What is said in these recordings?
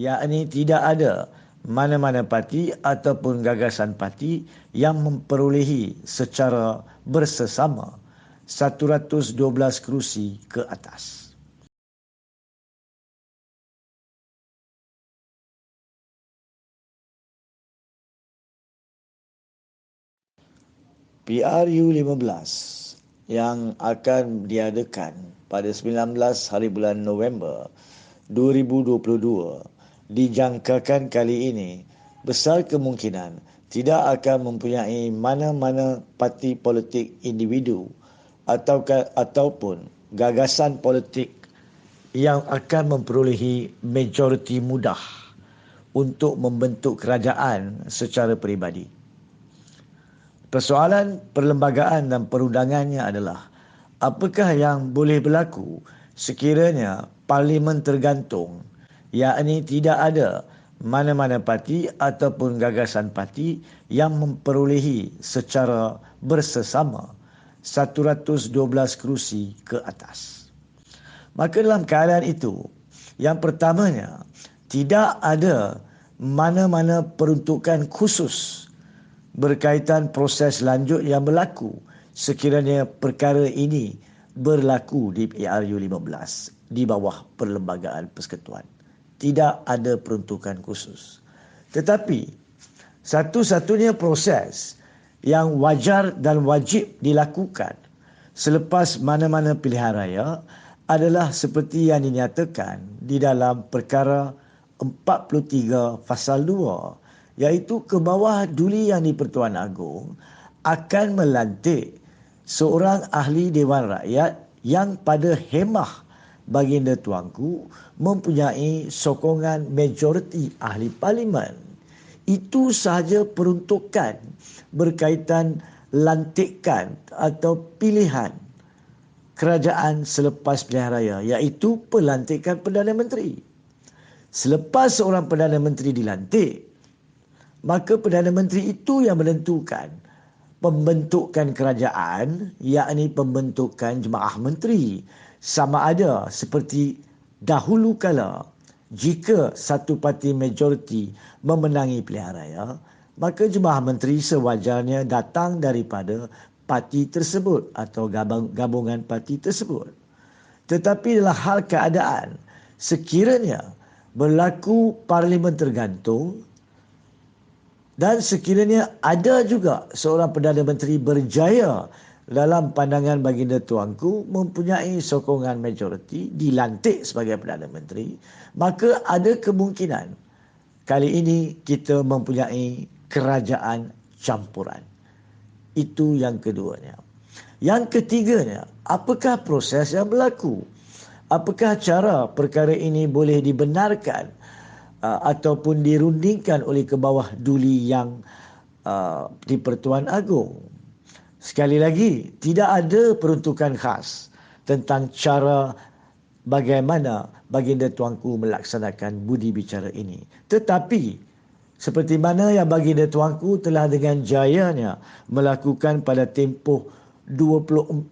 yakni tidak ada mana-mana parti ataupun gagasan parti yang memperolehi secara bersesama 112 kerusi ke atas. PRU 15 yang akan diadakan pada 19 hari bulan November 2022 dijangkakan kali ini besar kemungkinan tidak akan mempunyai mana-mana parti politik individu ataupun gagasan politik yang akan memperolehi majoriti mudah untuk membentuk kerajaan secara peribadi. Persoalan perlembagaan dan perundangannya adalah apakah yang boleh berlaku sekiranya parlimen tergantung, yakni tidak ada mana-mana parti ataupun gagasan parti yang memperolehi secara bersesama 112 kerusi ke atas. Maka dalam keadaan itu, yang pertamanya, tidak ada mana-mana peruntukan khusus berkaitan proses lanjut yang berlaku sekiranya perkara ini berlaku di PRU 15 di bawah Perlembagaan Persekutuan. Tidak ada peruntukan khusus. Tetapi satu-satunya proses yang wajar dan wajib dilakukan selepas mana-mana pilihan raya adalah seperti yang dinyatakan di dalam perkara 43 Fasal 2, iaitu ke bawah duli yang di-Pertuan Agong akan melantik seorang ahli Dewan Rakyat yang pada khemah baginda tuanku mempunyai sokongan majoriti ahli parlimen. Itu sahaja peruntukan berkaitan lantikan atau pilihan kerajaan selepas pilihan raya, iaitu pelantikan Perdana Menteri. Selepas seorang Perdana Menteri dilantik, maka Perdana Menteri itu yang menentukan pembentukan kerajaan, yakni pembentukan Jemaah Menteri. Sama ada seperti dahulu kala, jika satu parti majoriti memenangi pilihan raya, maka Jemaah Menteri sewajarnya datang daripada parti tersebut atau gabungan parti tersebut. Tetapi dalam hal keadaan sekiranya berlaku parlimen tergantung dan sekiranya ada juga seorang Perdana Menteri berjaya dalam pandangan baginda tuanku mempunyai sokongan majoriti dilantik sebagai Perdana Menteri, maka ada kemungkinan kali ini kita mempunyai kerajaan campuran. Itu yang keduanya. Yang ketiganya, apakah proses yang berlaku? Apakah cara perkara ini boleh dibenarkan ataupun dirundingkan oleh ke bawah duli yang di-Pertuan Agong? Sekali lagi, tidak ada peruntukan khas tentang cara bagaimana baginda tuanku melaksanakan budi bicara ini. Tetapi seperti mana yang baginda tuanku telah dengan jayanya melakukan pada tempoh 24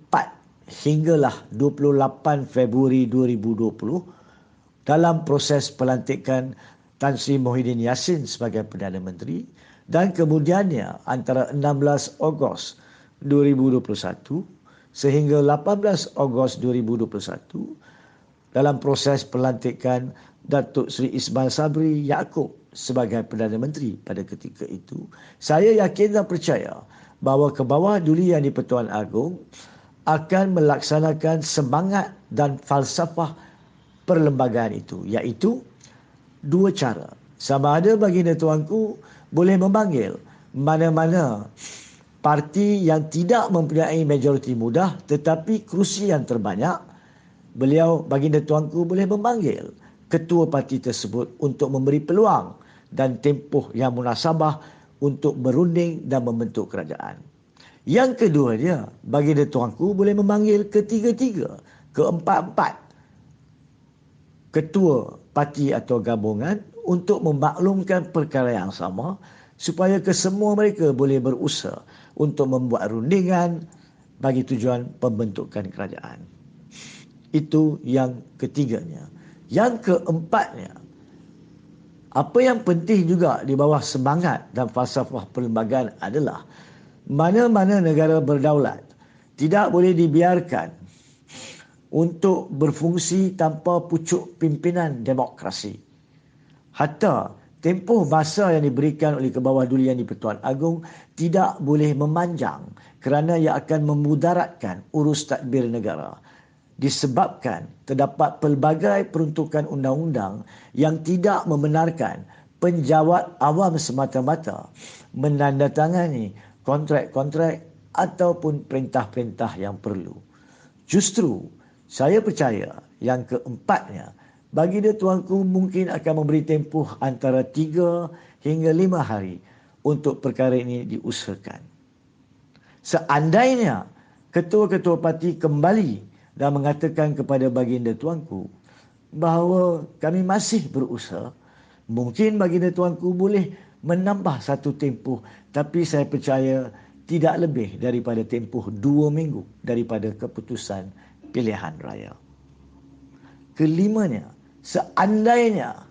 hinggalah 28 Februari 2020 dalam proses pelantikan Tan Sri Muhyiddin Yassin sebagai Perdana Menteri, dan kemudiannya antara 16 Ogos 2021 sehingga 18 Ogos 2021 dalam proses pelantikan Datuk Seri Ismail Sabri Yaakob sebagai Perdana Menteri pada ketika itu, saya yakin dan percaya bahawa ke bawah duli yang di-Pertuan Agong akan melaksanakan semangat dan falsafah perlembagaan itu, iaitu dua cara. Sama ada baginda tuanku boleh memanggil mana-mana parti yang tidak mempunyai majoriti mudah tetapi kerusi yang terbanyak, beliau baginda tuanku boleh memanggil ketua parti tersebut untuk memberi peluang dan tempoh yang munasabah untuk berunding dan membentuk kerajaan. Yang keduanya, baginda tuanku boleh memanggil ketiga-tiga, keempat-empat ketua parti atau gabungan untuk memaklumkan perkara yang sama supaya kesemua mereka boleh berusaha untuk membuat rundingan bagi tujuan pembentukan kerajaan. Itu yang ketiganya. Yang keempatnya, Apa yang penting juga di bawah semangat dan falsafah perlembagaan adalah mana-mana negara berdaulat tidak boleh dibiarkan untuk berfungsi tanpa pucuk pimpinan demokrasi. Hatta tempoh masa yang diberikan oleh Kebawah Duli Yang di-Pertuan Agong tidak boleh memanjang kerana ia akan memudaratkan urus tadbir negara. Disebabkan terdapat pelbagai peruntukan undang-undang yang tidak membenarkan penjawat awam semata-mata menandatangani kontrak-kontrak ataupun perintah-perintah yang perlu. Justru, saya percaya yang keempatnya, baginda tuanku mungkin akan memberi tempoh antara 3 hingga 5 hari untuk perkara ini diusahakan. Seandainya ketua-ketua parti kembali dan mengatakan kepada baginda tuanku bahawa kami masih berusaha, mungkin baginda tuanku boleh menambah satu tempoh, tapi saya percaya tidak lebih daripada tempoh 2 minggu daripada keputusan pilihan raya. Kelimanya, seandainya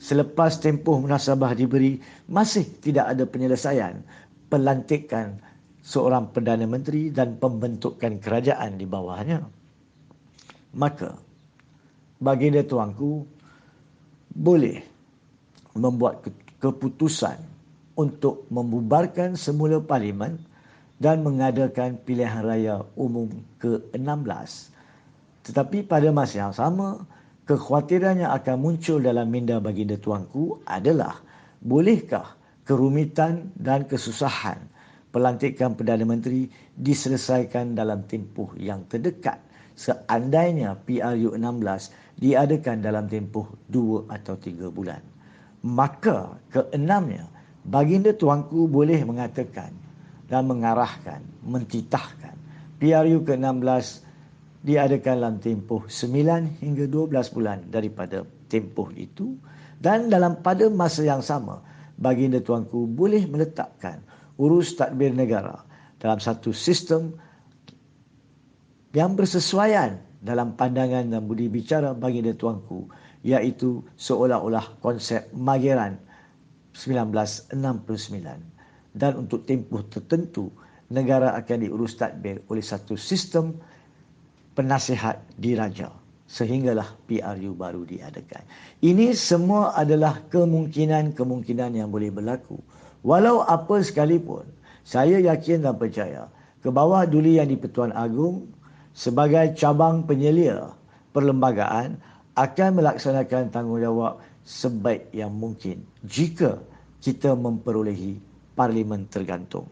selepas tempoh munasabah diberi masih tidak ada penyelesaian pelantikan seorang Perdana Menteri dan pembentukan kerajaan di bawahnya, maka baginda tuanku boleh membuat keputusan untuk membubarkan semula parlimen dan mengadakan pilihan raya umum ke-16. Tetapi pada masa yang sama, kekhawatiran yang akan muncul dalam minda baginda tuanku adalah bolehkah kerumitan dan kesusahan pelantikan Perdana Menteri diselesaikan dalam tempoh yang terdekat seandainya PRU 16 diadakan dalam tempoh 2 atau 3 bulan. Maka keenamnya, baginda tuanku boleh mengatakan dan mengarahkan, mentitahkan PRU ke-16 diadakan dalam tempoh 9 hingga 12 bulan daripada tempoh itu, dan dalam pada masa yang sama baginda tuanku boleh meletakkan urus tadbir negara dalam satu sistem yang bersesuaian dalam pandangan dan budi bicara baginda tuanku, iaitu seolah-olah konsep Magiran 1969, dan untuk tempoh tertentu negara akan diurus tadbir oleh satu sistem penasihat diraja sehinggalah PRU baru diadakan. Ini semua adalah kemungkinan-kemungkinan yang boleh berlaku. Walau apa sekalipun, saya yakin dan percaya Kebawah Duli Yang di-Pertuan Agong sebagai cabang penyelia perlembagaan akan melaksanakan tanggungjawab sebaik yang mungkin jika kita memperolehi parlimen tergantung.